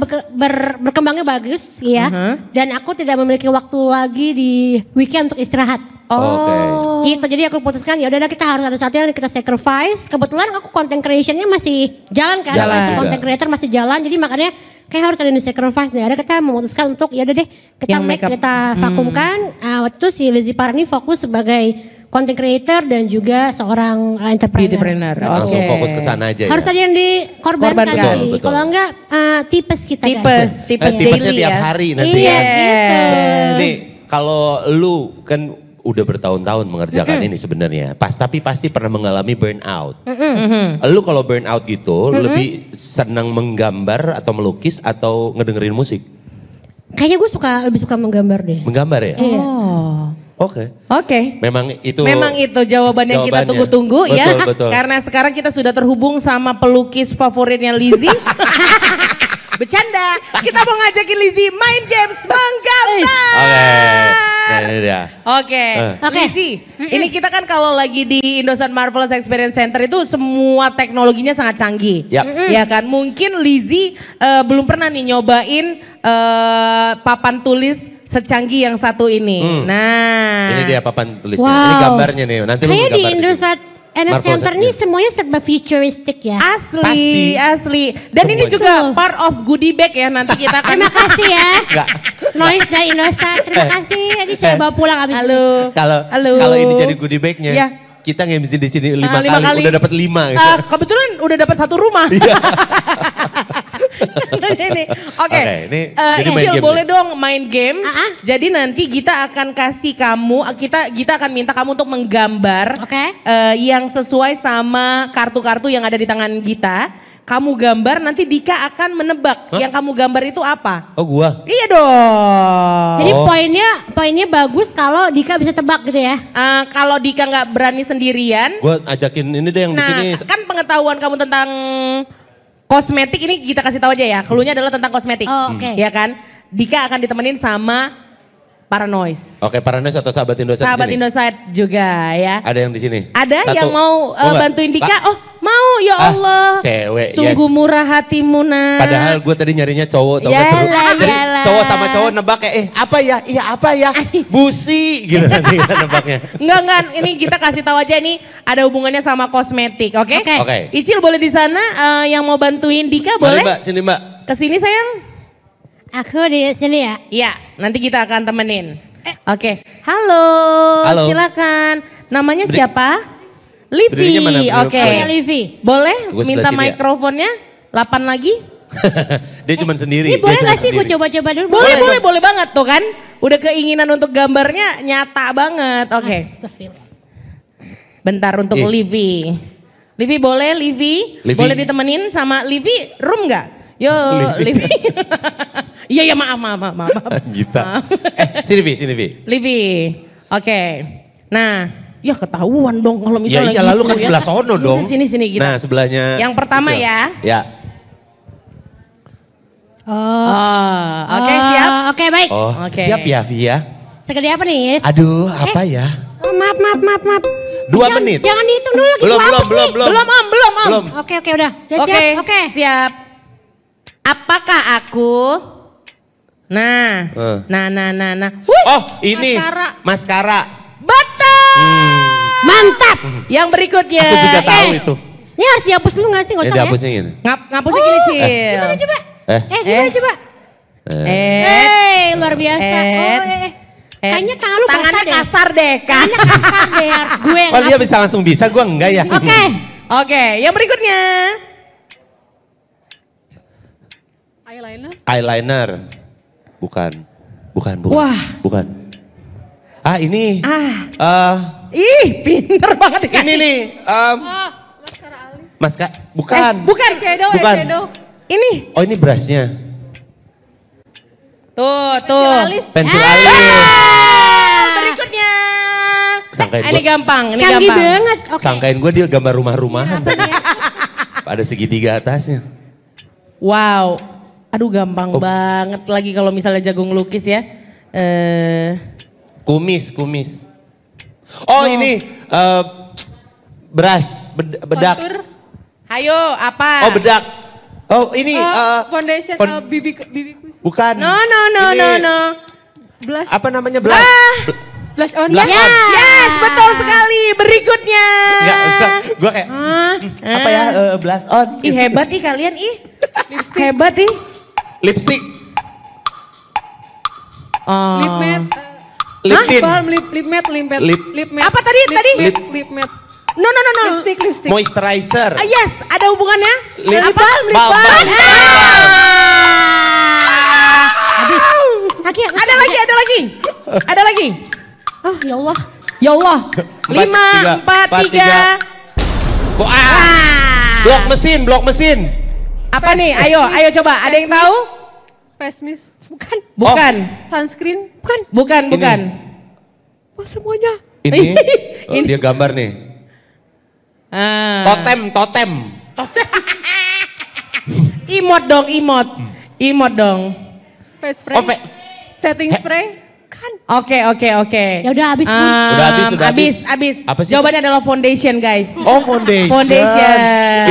berkembangnya bagus ya. Dan aku tidak memiliki waktu lagi di weekend untuk istirahat. Oh. Gitu, jadi aku putuskan ya udahlah kita harus ada satu yang kita sacrifice. Kebetulan aku content creationnya masih jalan kan, Jalan. masih content creator masih jalan. Jadi makanya kayak harus ada yang sacrifice nih. Ada kita memutuskan untuk ya udah deh kita Yang make makeup. kita vakumkan. Waktu itu si Lizzy Parani fokus sebagai content creator dan juga seorang entrepreneur. Beautypreneur. Langsung Oke. fokus ke sana aja Harus ya. ada yang dikorbankan Korbankan. sih. Betul, betul. Kalau enggak tipes kita Tipes guys. Tipesnya daily tiap ya. hari nanti Iya, ya. gitu. Nih, kalau lu kan udah bertahun-tahun mengerjakan ini sebenarnya. Tapi pasti pernah mengalami burnout. Lu kalau burnout gitu lebih senang menggambar atau melukis atau ngedengerin musik? Kayaknya gue lebih suka menggambar deh. Menggambar ya? Iya. Oke. Oke. Memang itu Jawaban yang kita jawabannya. tunggu-tunggu ya. Betul, betul. Karena sekarang kita sudah terhubung sama pelukis favoritnya Lizzy. Bercanda. Kita mau ngajakin Lizzy main games menggambar. Oke. Nah, ini dia. Oke. Oke. Lizzy, ini kita kan kalau lagi di Indosat Marvelous Experience Center itu semua teknologinya sangat canggih. Yap. Ya kan? Mungkin Lizzy belum pernah nih nyobain papan tulis secanggih yang satu ini. Nah. Ini dia papan tulisnya. Wow. Ini gambarnya nih. Nanti lu Kayaknya di gambar sini. Indosat NF Marvel Center Center. ini semuanya serba futuristic ya. Asli. Dan ini Semuanya. juga part of goodie bag ya nanti kita akan. Terima kasih ya. Enggak. Noise dari Indosat. Terima kasih. Nanti saya bawa pulang abis ini. Halo. Kalau ini jadi goodie bag-nya, Ya. kita nge-MC di sini 5 lima kali, kali. udah dapat 5 gitu. Kebetulan udah dapat satu rumah. Ini. Oke. Oke, ini jadi main Icil game boleh nih. dong main games. Ah. Jadi nanti kita akan kasih kamu, kita akan minta kamu untuk menggambar Oke. yang sesuai sama kartu-kartu yang ada di tangan kita. Kamu gambar, nanti Dika akan menebak yang kamu gambar itu apa. Oh gua. Iya dong. Jadi poinnya bagus kalau Dika bisa tebak gitu ya. Kalau Dika nggak berani sendirian, Gua ajakin ini deh yang di nah sini. kan pengetahuan kamu tentang kosmetik ini kita kasih tahu aja ya. Cluenya adalah tentang kosmetik. Oh, oke. Ya kan? Dika akan ditemenin sama Paranoise. Oke, Paranoise atau sahabat Indosat Sahabat di sini? Indosat juga ya. Ada yang di sini. Ada Satu. yang mau nggak? bantuin Dika? Pak, Oh mau ya Ah, Allah. cewek, Sungguh yes. murah hatimu nak. Padahal gue tadi nyarinya cowok, tau gak Yalah, seru. Jadi yalah. cowok sama cowok nebak kayak, apa ya, iya apa ya, busi gitu nanti kita nebaknya. Enggak, ini kita kasih tahu aja nih ada hubungannya sama kosmetik, oke? Oke. Oke. Icil boleh di sana yang mau bantuin Dika Mari boleh? mbak, sini mbak. Kesini sayang. Aku di sini ya. Iya, nanti kita akan temenin. Oke. Halo, Halo. silakan. Namanya siapa? Berdirinya mana? Livi. Berdiri- Oke. Namanya Livi. Boleh Gua sebelah minta sini ya. mikrofonnya? 8 lagi? Dia cuma sendiri. Ini boleh dia gak cuma sih gue sendiri. coba-coba dulu? Boleh banget tuh kan. Udah keinginan untuk gambarnya nyata banget. Oke. Astagfirullah. Bentar untuk Ih. Livi. Livi boleh Livi? Livi. Boleh ditemenin sama Livi room nggak? Yo Livi. Iya maaf. Gita. Sini Vi, sini Vi. Livi. Oke. Nah Ya ketahuan dong kalau Ya misalnya iya lalu kan gitu sebelah sono dong. Sini kita. Nah sebelahnya. Yang pertama itu. ya. Ya. Oke, siap. Oke, baik. Oh Oke. siap ya Via. Segede apa nih, Yes? Aduh apa ya? Oh, maaf. 2 menit. Jangan dihitung dulu lagi. Belum. Belum Om. Oke, udah. Udah Oke, siap? Oke. siap. Apakah aku Nah. Oh ini maskara. Betul. Mantap. Yang berikutnya. Aku juga tahu itu. Ini harus dihapus dulu gak sih? Nggak Ya usah ya? dihapusnya gini. Ngapusnya gini, Cil. Gimana coba? Gimana coba? Eh, Luar biasa. Kayaknya tangan lu tangannya basah deh. kasar deh, Kak. Tangannya kasar deh. Harus gue yang Kalau dia bisa langsung bisa, gue enggak ya. Oke. Yang berikutnya. Eyeliner. Bukan. Wah. Bukan. Ah ini. Ih, pinter banget deh. Ini nih. Bukan. Bukan. Bukan. Ini. Oh ini brushnya. Tuh. Pensil alis. Berikutnya. Sangkain Ini gua- gampang, Canggih banget. Oke. Sangkain gue dia gambar rumah-rumahan. Ada segitiga atasnya. Wow. Aduh gampang banget lagi kalau misalnya jago ngelukis ya. Kumis. Oh ini. Brush. Bedak. Hayo, apa? Oh bedak. Oh ini. Foundation BB Kush. Bukan. No. Ini- Blush. Apa namanya blush? Blush on. Blush on. Yes, betul sekali. Berikutnya. Enggak, gue kayak apa ya blush on. Ih hebat ih kalian ih. Hebat ih. Lipstick, Oh. Lip matte. lip tint, Lip matte. Lip- Lip matte. Apa tadi? Lip matte. No. Lipstick. moisturizer, Yes, ada hubungannya? lip balm. balm. Ada lagi. Oh ya Allah. Ya Allah. 5, 4, 3. Blok mesin. Apa nih? Ayo coba. Ada yang tahu? Face mist. Bukan. Sunscreen. Bukan. Oh semuanya. Ini dia gambar nih. Totem. Imot dong. Face spray. Oh, Setting spray. Oke. Ya udah habis. Udah habis. Habis. Apa sih? Jawabannya adalah foundation, guys. Oh foundation. Foundation.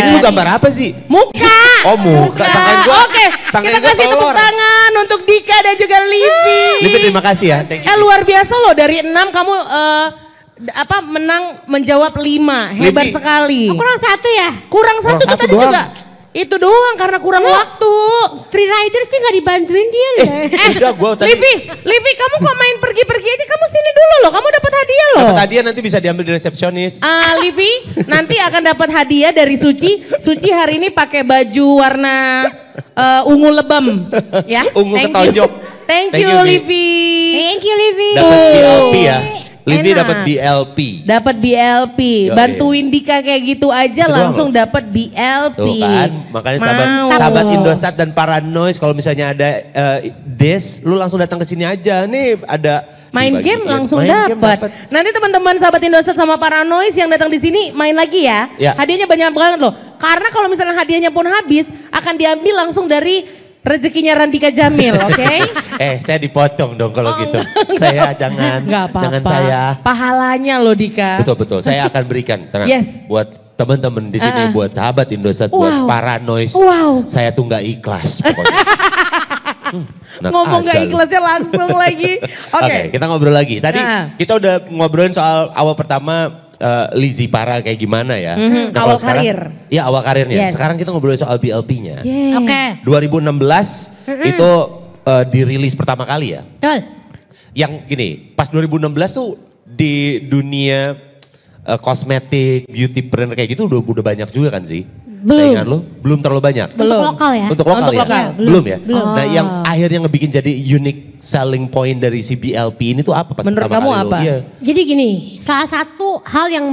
Ini lu gambar apa sih? Muka. Oh muka. Sangkain gua. Oke, kita kasih tepuk tangan untuk Dika dan juga Livi. Livi terima kasih ya. Thank you. Luar biasa loh, dari 6 kamu menang menjawab 5. Hebat Livi. sekali. Kurang satu ya? Kurang satu tuh satu tadi doang. juga. Itu doang karena kurang waktu. Free rider sih gak dibantuin dia loh. Udah gua tadi. Livi kamu kok main pergi-pergi aja, kamu sini dulu loh, kamu dapat hadiah loh. Dapat hadiah nanti bisa diambil di resepsionis. Livi nanti akan dapat hadiah dari Suci. Suci hari ini pakai baju warna ungu lebam, ya. Ungu Thank ketonjok. you. Thank Thank you, you, Vi. Livi. Thank you Livi. Dapat BLP ya. Livi Enak. dapat BLP. Dapat BLP. Yo, Bantuin Dika kayak gitu aja Itu doang langsung loh. dapat BLP. Tuh kan, makanya sahabat Indosat dan Paranoid kalau misalnya ada lu langsung datang ke sini aja. Nih ada Main dibagi game langsung Main game dapat. Nanti teman-teman sahabat Indosat sama Paranoid yang datang di sini main lagi ya. Ya. Hadiahnya banyak banget loh. Karena kalau misalnya hadiahnya pun habis, akan diambil langsung dari rezekinya Randika Jamil, oke? Saya dipotong dong kalau gitu. Saya jangan Nggak apa-apa. jangan saya. Pahalanya loh Dika. Betul, saya akan berikan. Tenang. Yes. Buat teman-teman di sini, buat sahabat Indosat, buat Paranoid. Wow. Saya tuh nggak ikhlas pokoknya. Ngomong aja gak lu. ikhlasnya langsung lagi. Oke. Oke, kita ngobrol lagi. Tadi kita udah ngobrolin soal awal pertama Lizzy Para kayak gimana ya. Awal kalau sekarang- karir. Iya awal karirnya. Yes. Sekarang kita ngobrolin soal BLP-nya. Oke. 2016 itu dirilis pertama kali ya. Betul. Yang gini, pas 2016 tuh di dunia kosmetik, beauty brand kayak gitu udah banyak juga kan sih? Belum. Saingan lu? Belum terlalu banyak. Untuk lokal ya. Untuk lokal Untuk ya? lokal. Belum ya? Belum. Nah yang akhirnya ngebikin jadi unique selling point dari si BLP ini tuh apa pas Menurut pertama kamu kali lu? apa? Iya. Jadi gini, salah satu hal yang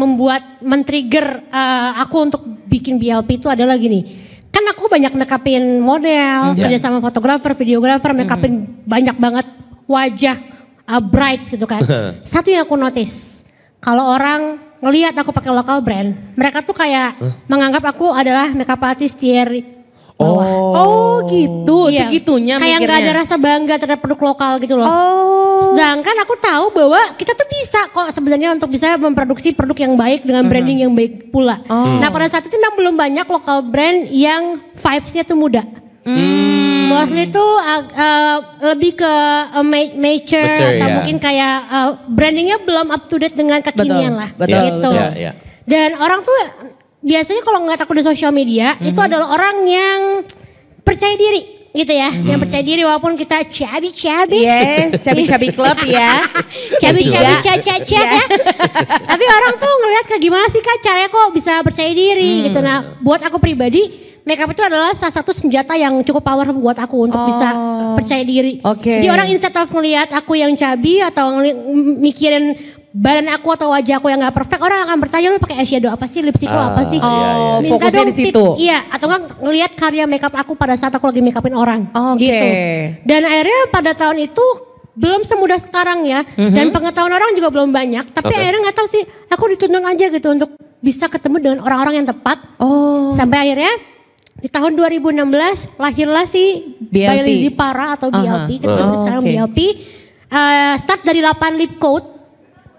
men-trigger aku untuk bikin BLP itu adalah gini. Kan aku banyak make-upin model, kerja sama fotografer, videografer, make-upin banyak banget wajah brides gitu kan. Satu yang aku notice, kalau orang ngelihat aku pakai lokal brand, mereka tuh kayak menganggap aku adalah makeup artist tier bawah. Oh gitu, Iya. segitunya Kayak nggak ada mikirnya. rasa bangga terhadap produk lokal gitu loh. Oh. Sedangkan aku tahu bahwa kita tuh bisa kok sebenarnya untuk bisa memproduksi produk yang baik dengan branding yang baik pula. Nah pada saat itu memang belum banyak lokal brand yang vibes-nya tuh muda. Mostly itu lebih ke mature atau ya. mungkin kayak brandingnya belum up to date dengan kekinian lah. betul, gitu. Iya, iya. Dan orang tuh biasanya kalau ngeliat aku di sosial media itu adalah orang yang percaya diri gitu ya. Yang percaya diri walaupun kita cabi-cabi. Yes, cabi-cabi club ya. Cabi-cabi cacat ya. Tapi orang tuh ngeliat kayak gimana sih Kak caranya kok bisa percaya diri gitu. Nah buat aku pribadi makeup itu adalah salah satu senjata yang cukup powerful buat aku untuk bisa percaya diri. Oke. Jadi orang instead of ngeliat aku yang cabi atau mikirin badan aku atau wajah aku yang gak perfect, orang akan bertanya lu pakai eyeshadow apa sih, lipstick lu apa sih? Oh, Minta fokusnya dong di situ. Iya, atau kan ngelihat karya makeup aku pada saat aku lagi makeupin orang. Oke. Gitu. Dan akhirnya pada tahun itu belum semudah sekarang ya, dan pengetahuan orang juga belum banyak. Tapi akhirnya nggak tahu sih, aku dituntun aja gitu untuk bisa ketemu dengan orang-orang yang tepat. Oh. Sampai akhirnya di tahun 2016 lahirlah si BLP. By Lizzy Para atau BLP. Kita sebut sekarang oke. BLP. Start dari 8 lip coat.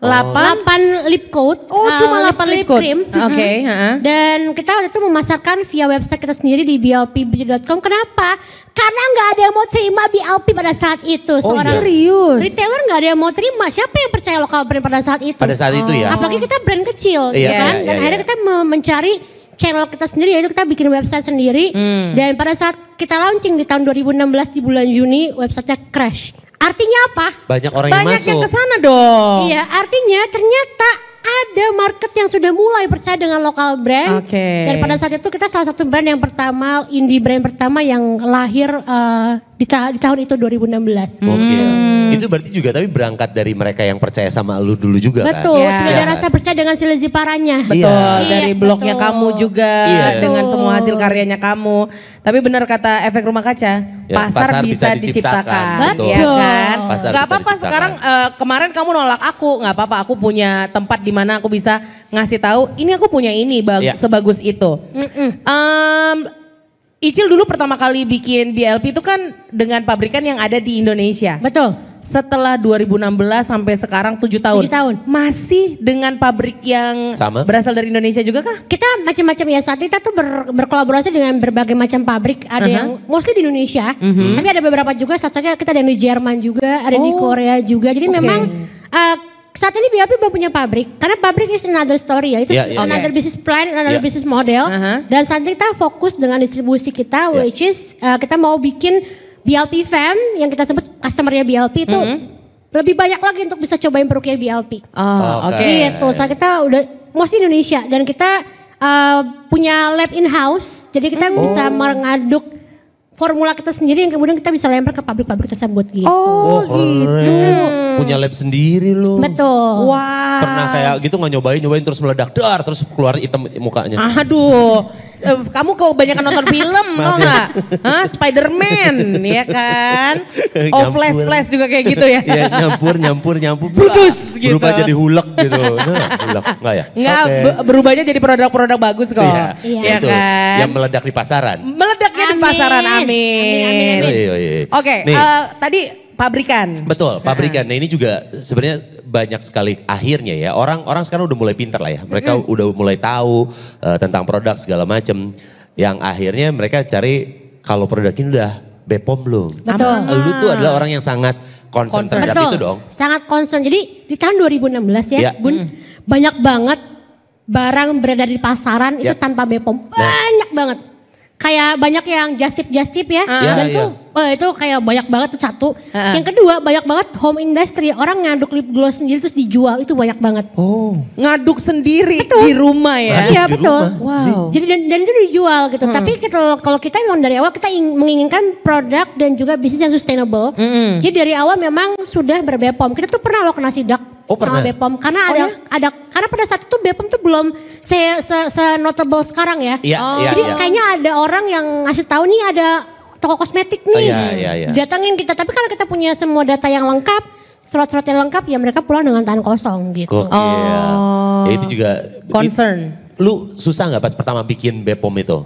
8 lip coat. Oh, cuma 8 lip coat. cream. Oke, heeh. Dan kita waktu itu memasarkan via website kita sendiri di blpbeauty.com. Kenapa? Karena nggak ada yang mau terima BLP pada saat itu. Seorang serius? retailer nggak ada yang mau terima. Siapa yang percaya lokal brand pada saat itu? Pada saat itu ya. Apalagi kita brand kecil, Iya, ya kan? iya, Dan iya, akhirnya iya. kita mencari channel kita sendiri, yaitu kita bikin website sendiri. Dan pada saat kita launching di tahun 2016 di bulan Juni, websitenya crash. Artinya apa? Banyak orang yang Banyak masuk. yang kesana dong. Iya, artinya ternyata ada market yang sudah mulai percaya dengan lokal brand. Oke. Dan pada saat itu kita salah satu brand yang pertama, indie brand pertama yang lahir di tahun itu 2016. Gokil. Itu berarti juga tapi berangkat dari mereka yang percaya sama lu dulu juga kan? Betul, Ya. sudah ada Iya. rasa percaya dengan si Lizzy Paranya. Betul, Iya. dari Iya, blognya betul. kamu juga, Iya. dengan Betul. semua hasil karyanya kamu. Tapi benar kata efek rumah kaca, Ya, pasar, pasar bisa bisa diciptakan. diciptakan, Betul. ya kan? Pasar Gak bisa apa-apa diciptakan. sekarang kemarin kamu nolak aku, nggak apa-apa. Aku punya tempat di mana aku bisa ngasih tahu, ini aku punya ini Iya. sebagus itu. Icil dulu pertama kali bikin BLP itu kan dengan pabrikan yang ada di Indonesia. Betul. Setelah 2016 sampai sekarang 7 tahun. 7 tahun. Masih dengan pabrik yang Sama? berasal dari Indonesia juga kah? Kita macam-macam ya, saat kita tuh berkolaborasi dengan berbagai macam pabrik. Ada yang mostly di Indonesia, tapi ada beberapa juga, satunya kita ada yang di Jerman juga, ada di Korea juga. Jadi memang saat ini BLP belum punya pabrik, karena pabrik is another story ya, itu Iya, iya, another iya. business plan, another Iya. business model. Dan saat ini kita fokus dengan distribusi kita, which is kita mau bikin BLP Fam yang kita sebut customer-nya BLP itu lebih banyak lagi untuk bisa cobain produknya BLP. Oh, oke. Gitu, so kita udah mostly Indonesia dan kita punya lab in house, jadi kita bisa mengaduk formula kita sendiri yang kemudian kita bisa lempar ke pabrik-pabrik tersebut gitu. Oh, Keren. Punya lab sendiri lu. Betul. Wah. Pernah kayak gitu nggak nyobain terus meledak dar terus keluar hitam mukanya. Aduh, kamu kebanyakan nonton film, tau nggak? Hah, Spider-Man, ya kan? Oh, Nyampur. flash juga kayak gitu ya? Iya nyampur. Putus gitu. Berubah jadi hulek gitu. Nah, hulek enggak ya? Nggak, Oke. berubahnya jadi produk-produk bagus kok. Iya, Iya. Ya itu. kan? Yang meledak di pasaran. Meledaknya di Amin. pasaran, amin. Amin. Iya. Oke, Nih. tadi pabrikan. Betul, pabrikan. Nah ini juga sebenarnya banyak sekali akhirnya ya. Orang sekarang udah mulai pintar lah ya. Mereka udah mulai tahu tentang produk segala macem. Yang akhirnya mereka cari kalau produk ini udah BPOM belum. Betul. Lu tuh adalah orang yang sangat concern terhadap Betul. itu dong. Sangat concern. Jadi di tahun 2016 Iya. ya, Bun, banyak banget barang beredar di pasaran itu Iya. tanpa BPOM. Banyak banget. Kayak banyak yang just tip ya. Iya, Dan iya. tuh itu kayak banyak banget tuh satu. Yang kedua banyak banget home industry. Orang ngaduk lip gloss sendiri terus dijual, itu banyak banget. Ngaduk sendiri di rumah ya? Ngaduk Iya di betul. rumah. Wow. Jadi dan itu dijual gitu. Tapi kalau kita memang dari awal kita menginginkan produk dan juga bisnis yang sustainable. Jadi dari awal memang sudah ber-BPOM. Kita tuh pernah loh kena sidak Oh, sama pernah? BPOM karena karena pada saat itu BPOM tuh belum se-notable sekarang ya. Iya, iya, Jadi iya. kayaknya ada orang yang ngasih tahu nih ada toko kosmetik nih. Iya. Datangin kita, tapi karena kita punya semua data yang lengkap, surat-surat yang lengkap ya mereka pulang dengan tangan kosong gitu. Gokil. Ya itu juga. Concern. Lu susah nggak pas pertama bikin Bepom itu?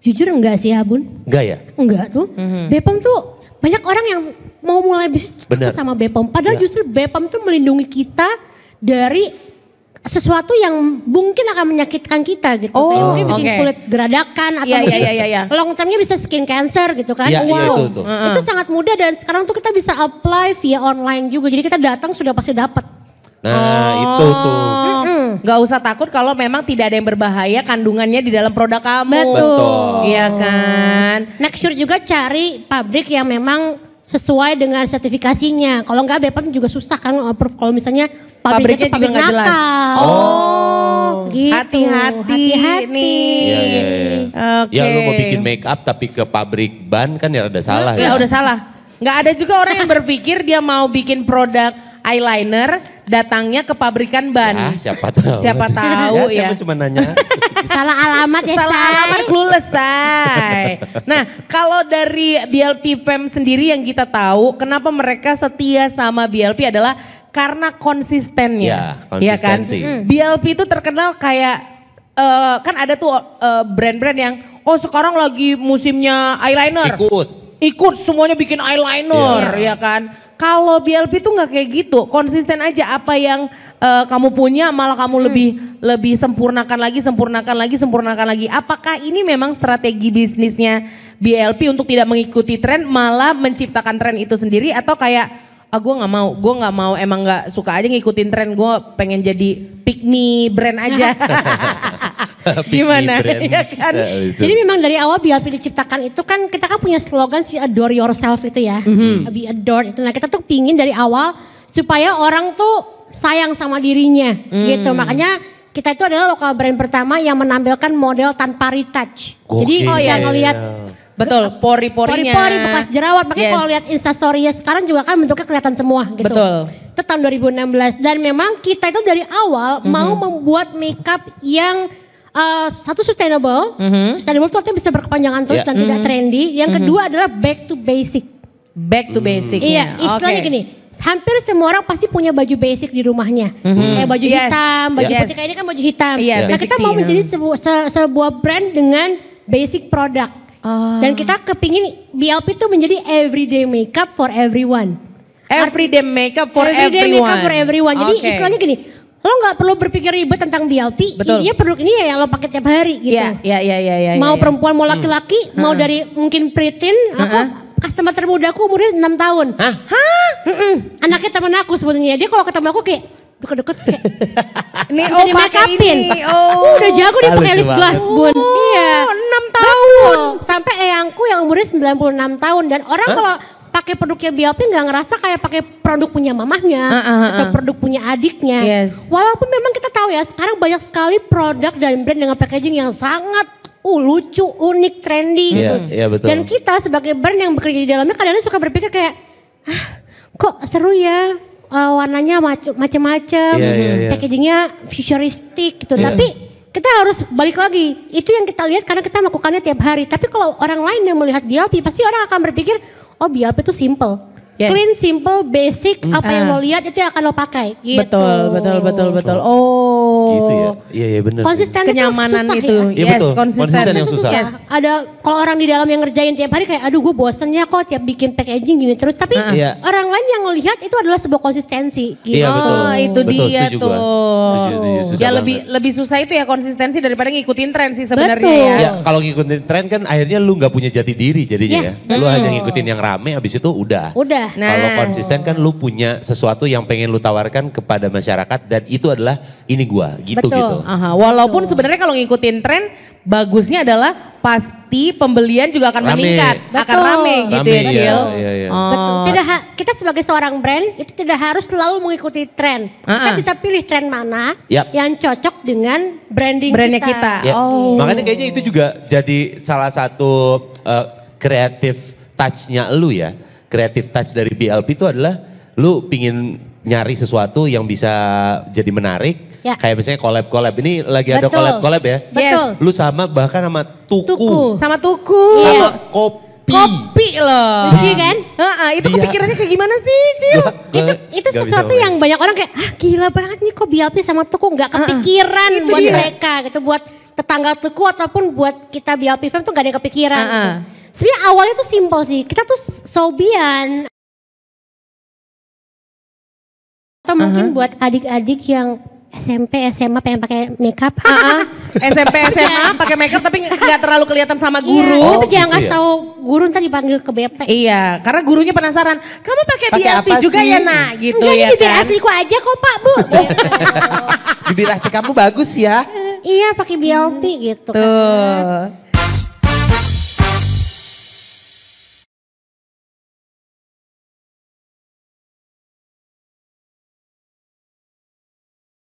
Jujur enggak sih ya Bun? Enggak ya? Enggak tuh. Bepom tuh banyak orang yang mau mulai bisnis Bener. sama Bepom. Padahal justru Bepom tuh melindungi kita dari sesuatu yang mungkin akan menyakitkan kita gitu. Oh, Kayak mungkin bikin oke. kulit geradakan atau Iya, mungkin iya. long termnya bisa skin cancer gitu kan. Iya, iya, Wow. itu. Itu sangat mudah dan sekarang tuh kita bisa apply via online juga. Jadi kita datang sudah pasti dapat. Nah itu tuh. Gak usah takut kalau memang tidak ada yang berbahaya kandungannya di dalam produk kamu. Betul. Iya kan? Make sure juga cari pabrik yang memang sesuai dengan sertifikasinya. Kalau enggak Bepom juga susah kan approve kalau misalnya Pabriknya pabriknya tuh juga pabrik nggak jelas. nakal. Oh, Gitu. hati-hati nih. Iya, iya, iya. Oke. Ya lu mau bikin make up tapi ke pabrik ban kan ya rada salah Ya ya. udah salah. Nggak ada juga orang yang berpikir dia mau bikin produk eyeliner datangnya ke pabrikan ban. Ah, siapa tahu. Siapa tahu Siapa ya. cuma nanya. Salah alamat ya Salah Say. alamat clueless, Say. Nah, kalau dari BLP Fem sendiri yang kita tahu, kenapa mereka setia sama BLP adalah karena konsistennya. Ya, kan? konsistensi. BLP itu terkenal kayak, kan ada tuh brand-brand yang, oh sekarang lagi musimnya eyeliner. Ikut semuanya bikin eyeliner, ya kan? Kalau BLP tuh nggak kayak gitu, konsisten aja apa yang kamu punya malah kamu lebih sempurnakan lagi. Apakah ini memang strategi bisnisnya BLP untuk tidak mengikuti tren, malah menciptakan tren itu sendiri atau kayak gue nggak mau emang nggak suka aja ngikutin tren, gue pengen jadi pick me brand aja. Gimana? Ya kan? Jadi memang dari awal BLP diciptakan itu kan kita kan punya slogan si adore yourself itu ya. Be adored itu. Nah kita tuh pingin dari awal supaya orang tuh sayang sama dirinya gitu. Makanya kita itu adalah lokal brand pertama yang menampilkan model tanpa retouch. Jadi yang ngelihat betul, pori-porinya. Pori-pori bekas jerawat. Makanya Yes. kalau lihat instastory sekarang juga kan bentuknya kelihatan semua gitu. Betul. Itu tahun 2016 dan memang kita itu dari awal mau membuat makeup yang satu sustainable. Sustainable itu artinya bisa berkepanjangan terus dan tidak trendy. Yang kedua adalah back to basic. Back to basic. Iya, istilahnya gini. Hampir semua orang pasti punya baju basic di rumahnya. Kayak baju Yes. hitam, baju Yes. putih kayak ini kan baju hitam. Iya, Nah basic kita mau tee, menjadi sebuah brand dengan basic product. Dan kita kepingin BLP itu menjadi everyday makeup for everyone. Everyday makeup for Everyday everyone. makeup for everyone. Jadi Oke. istilahnya gini, lo nggak perlu berpikir ribet tentang BLP. Betul. Iya produk ini ya yang lo pakai tiap hari gitu. Iya. Mau perempuan mau laki-laki, mau dari mungkin preteen, aku customer termudaku umurnya 6 tahun. Anaknya temen aku sebetulnya. Dia kalau ketemu aku kayak deket-deket terus kayak Nih jadi pakai make-upin. ini. Udah jago dia pakai lucu lip gloss banget. Bun. Iya. 6 tahun. Betul. Sampai eyangku yang umurnya 96 tahun dan orang kalau pakai produknya BLP nggak ngerasa kayak pakai produk punya mamahnya atau produk punya adiknya. Yes. Walaupun memang kita tahu ya sekarang banyak sekali produk dan brand dengan packaging yang sangat lucu, unik, trendy Iya, gitu. iya, betul. Dan kita sebagai brand yang bekerja di dalamnya kadang-kadang suka berpikir kayak, kok seru ya, warnanya macem-macem, Iya. packagingnya futuristik gitu. Iya. Tapi kita harus balik lagi, itu yang kita lihat karena kita melakukannya tiap hari. Tapi kalau orang lain yang melihat BLP, pasti orang akan berpikir, oh BLP itu simple. Yes. Clean, simple, basic, apa yang lo lihat itu yang akan lo pakai. Gitu. Betul. Oh. Gitu ya. Iya benar. Konsisten itu Kenyamanan susah itu. ya. Iya, betul. Konsisten yang susah. Yes. Ada kalau orang di dalam yang ngerjain tiap hari kayak aduh gue bosen ya kok tiap bikin packaging gini terus. Tapi Iya. orang lain yang ngelihat itu adalah sebuah konsistensi gitu. Iya, betul. Oh, itu Betul, dia setuju tuh. gua. Setuju, susah Ya banget. lebih susah itu ya konsistensi daripada ngikutin tren sih sebenarnya Betul. ya. Ya kalau ngikutin tren kan akhirnya lu nggak punya jati diri jadinya Yes, ya. Lu hanya ngikutin yang rame habis itu udah. Udah. Nah. Kalau konsisten kan lu punya sesuatu yang pengen lu tawarkan kepada masyarakat dan itu adalah ini gua gitu. Betul. Aha, walaupun sebenarnya kalau ngikutin tren bagusnya adalah pasti pembelian juga akan Rame. meningkat, akan Betul. rame gitu ya Rame, Cil. iya. Oh. Betul. Kita sebagai seorang brand itu tidak harus selalu mengikuti tren. Kita bisa pilih tren mana Yap. yang cocok dengan Brandnya kita. Ya, Oh. makanya kayaknya itu juga jadi salah satu kreatif touch-nya lu ya. Kreatif touch dari BLP itu adalah lu pingin nyari sesuatu yang bisa jadi menarik. Ya. Kayak misalnya collab-collab. Ini lagi ada Betul. collab-collab ya. Betul. Lu sama bahkan sama Tuku. Tuku. Sama Tuku. Iya. Sama Kopi. Kopi. loh. Lucu kan? Itu kepikirannya kayak gimana sih, Cil? Itu sesuatu yang banyak orang kayak, gila banget nih kok BLP sama Tuku nggak kepikiran itu buat dia. mereka gitu, buat tetangga Tuku ataupun buat kita BLP fam tuh gak ada yang kepikiran. Gitu. Sebenarnya awalnya tuh simple sih, kita tuh sobian. Atau mungkin buat adik-adik yang SMP, SMA pengen pakai makeup. SMP, SMA pakai makeup tapi nggak terlalu kelihatan sama Iya, guru. itu jangan kasih tahu guru ntar dipanggil ke BP. Iya, karena gurunya penasaran. Kamu pakai Pakai BLP apa juga sih? ya nak, gitu Enggak, ya ini bibir kan? asliku aja kok Pak Bu. Gitu. Bibir asli kamu bagus ya. Iya pakai BLP gitu kan. Tuh.